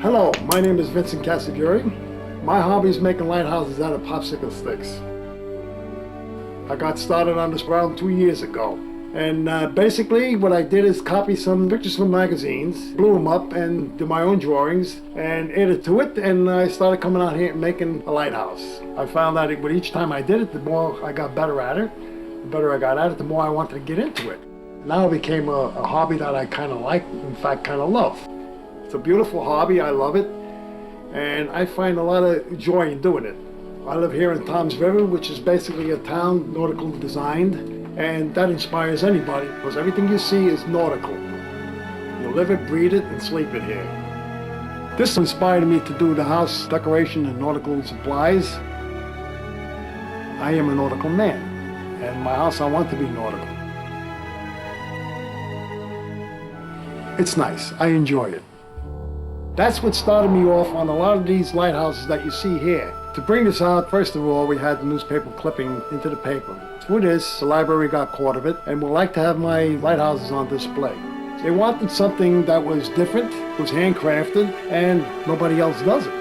Hello, my name is Vincent Casa di Luce. My hobby is making lighthouses out of popsicle sticks. I got started on this around 2 years ago. And basically what I did is copy some pictures from magazines, blew them up and did my own drawings and added to it, and I started coming out here and making a lighthouse. I found out with each time I did it, the more I got better at it. The better I got at it, the more I wanted to get into it. Now it became a hobby that I kind of like, in fact kind of love. It's a beautiful hobby, I love it, and I find a lot of joy in doing it. I live here in Toms River, which is basically a town nautical designed, and that inspires anybody because everything you see is nautical. You live it, breathe it, and sleep it here. This inspired me to do the house decoration and nautical supplies. I am a nautical man, and my house I want to be nautical. It's nice, I enjoy it. That's what started me off on a lot of these lighthouses that you see here. To bring this out, first of all, we had the newspaper clipping into the paper. Through this, the library got caught of it and would like to have my lighthouses on display. They wanted something that was different, was handcrafted, and nobody else does it.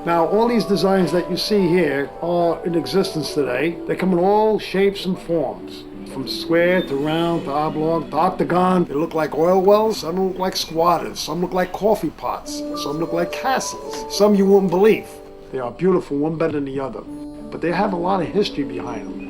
Now, all these designs that you see here are in existence today. They come in all shapes and forms. From square to round to oblong to octagon. They look like oil wells, some look like squatters, some look like coffee pots, some look like castles, some you wouldn't believe. They are beautiful, one better than the other, but they have a lot of history behind them.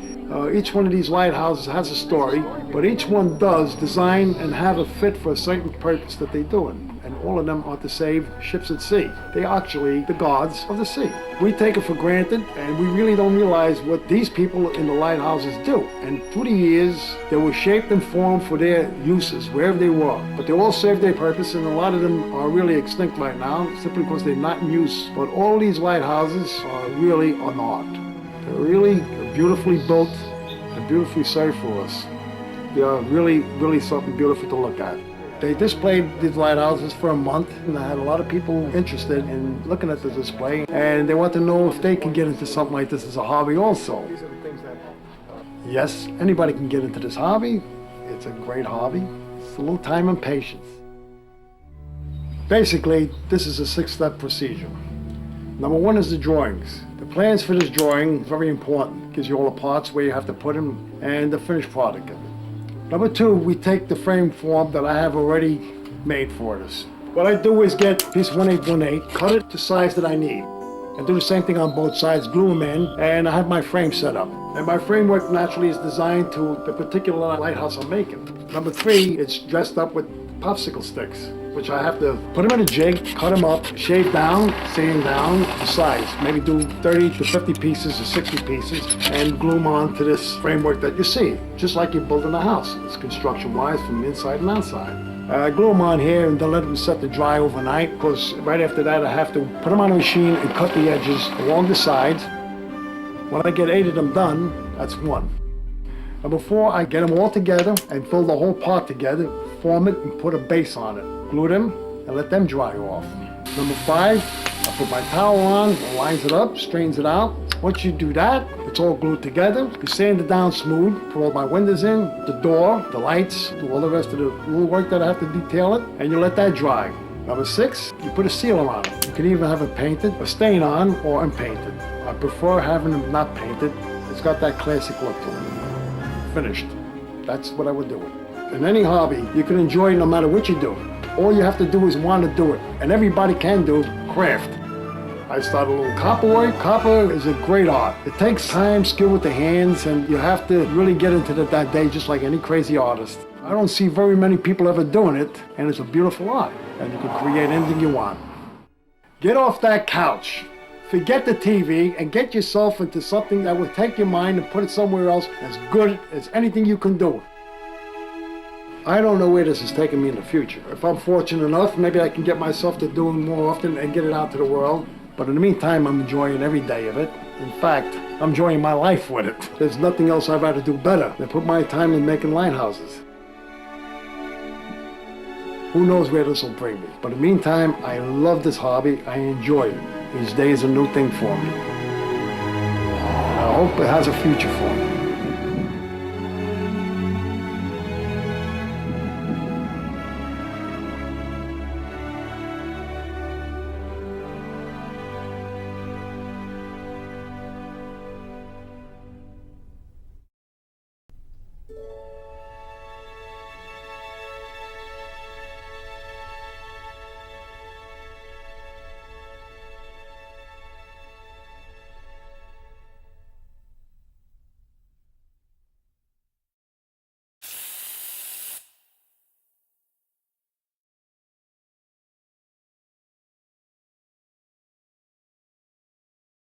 Each one of these lighthouses has a story, but each one does design and have a fit for a certain purpose that they're doing. And all of them are to save ships at sea. They are actually the gods of the sea. We take it for granted, and we really don't realize what these people in the lighthouses do. And through the years, they were shaped and formed for their uses, wherever they were. But they all serve their purpose, and a lot of them are really extinct right now, simply because they're not in use. But all these lighthouses are really an art. They're really beautifully built and beautifully served for us. They are really, really something beautiful to look at. They displayed these lighthouses for a month, and I had a lot of people interested in looking at the display, and they want to know if they can get into something like this as a hobby also. Yes, anybody can get into this hobby. It's a great hobby. It's a little time and patience. Basically, this is a 6-step procedure. Number 1 is the drawings. The plans for this drawing is very important. It gives you all the parts where you have to put them and the finished product of it. Number 2, we take the frame form that I have already made for this. What I do is get piece 1818, cut it to size that I need, and do the same thing on both sides, glue them in, and I have my frame set up. And my framework naturally is designed to the particular lighthouse I'm making. Number 3, it's dressed up with popsicle sticks, which I have to put them in a jig, cut them up, shave down, sand down to size. Maybe do 30 to 50 pieces or 60 pieces and glue them onto this framework that you see, just like you're building a house. It's construction-wise from inside and outside. I glue them on here and then let them set to dry overnight, because right after that I have to put them on a machine and cut the edges along the sides. When I get 8 of them done, that's 1. Number 4, I get them all together and fill the whole part together, form it and put a base on it. Glue them and let them dry off. Number 5, I put my towel on, lines it up, straightens it out. Once you do that, it's all glued together. You sand it down smooth, put all my windows in, the door, the lights, do all the rest of the little work that I have to detail it, and you let that dry. Number 6, you put a sealer on it. You can either have it painted, a stain on, or unpainted. I prefer having them not painted. It's got that classic look to it. Finished. That's what I would do it. In any hobby, you can enjoy no matter what you do. All you have to do is want to do it. And everybody can do craft. I started a little copper work. Copper is a great art. It takes time, skill with the hands, and you have to really get into it that day just like any crazy artist. I don't see very many people ever doing it, and it's a beautiful art. And you can create anything you want. Get off that couch. Forget the TV and get yourself into something that will take your mind and put it somewhere else as good as anything you can do. I don't know where this is taking me in the future. If I'm fortunate enough, maybe I can get myself to do it more often and get it out to the world. But in the meantime, I'm enjoying every day of it. In fact, I'm enjoying my life with it. There's nothing else I'd rather do better than put my time in making lighthouses. Who knows where this will bring me. But in the meantime, I love this hobby. I enjoy it. Each day is a new thing for me. I hope it has a future for me.